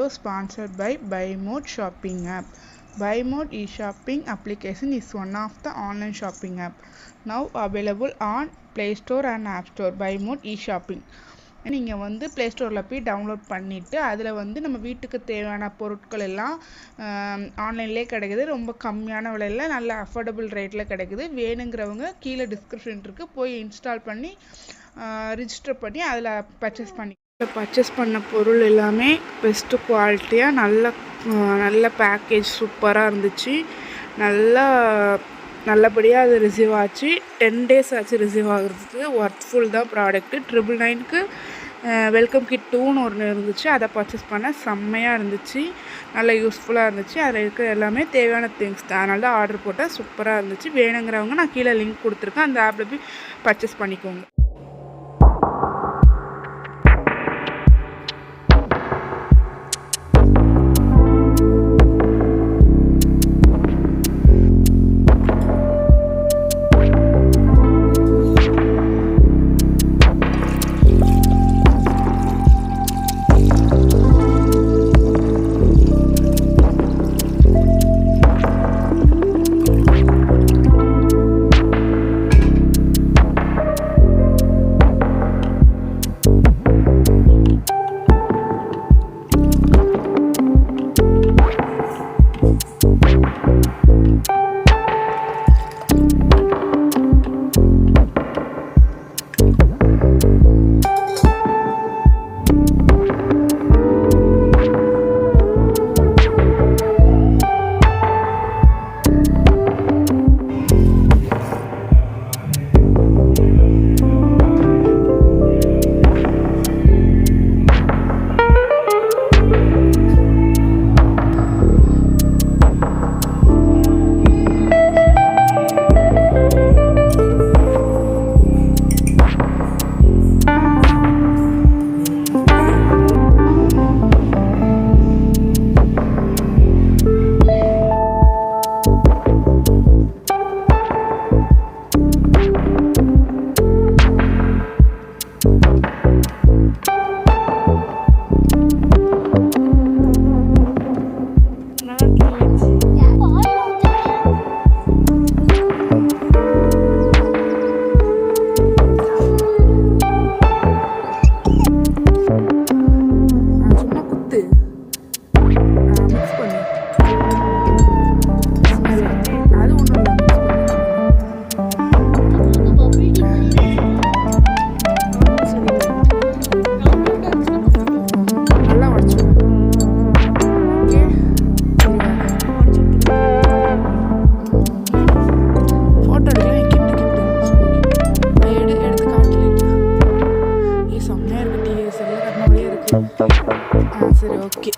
sponsored by BuyMode shopping app. BuyMode e-shopping application is one of the online shopping app now available on Play Store and App Store. BuyMode e-shopping நீங்கள் வந்து play ஸ்டோரில் போய் download பண்ணிவிட்டு அதில் வந்து நம்ம வீட்டுக்கு தேவையான பொருட்கள் எல்லாம் ஆன்லைன்லேயே கிடைக்குது. ரொம்ப கம்மியான விலையில் நல்ல அஃபோர்டபுள் ரேட்டில் கிடைக்குது. வேணுங்கிறவங்க கீழே டிஸ்கிரிப்ஷன் இருக்குது, போய் இன்ஸ்டால் பண்ணி ரிஜிஸ்டர் பண்ணி அதில் பர்ச்சேஸ் பண்ண பொருள் எல்லாமே பெஸ்ட்டு குவாலிட்டியாக நல்ல பேக்கேஜ் சூப்பராக இருந்துச்சு. நல்லபடியாக அது ரிசீவ் ஆச்சு. 10 days ஆச்சு ரிசீவ் ஆகுறதுக்கு. ஒர்த்ஃபுல் தான் ப்ராடக்ட்டு. 999க்கு வெல்கம் கிட் 2ன்னு ஒன்று இருந்துச்சு, அதை பர்ச்சேஸ் பண்ண செம்மையாக இருந்துச்சு. நல்லா யூஸ்ஃபுல்லாக இருந்துச்சு. அதில் இருக்கிற எல்லாமே தேவையான திங்ஸ் தான். அதனால தான் ஆர்டர் போட்டால் சூப்பராக இருந்துச்சு. வேணுங்கிறவங்க நான் கீழே லிங்க் கொடுத்துருக்கேன், அந்த ஆப்பில் போய் பர்ச்சேஸ் பண்ணிக்கோங்க. சரி, ஓகே.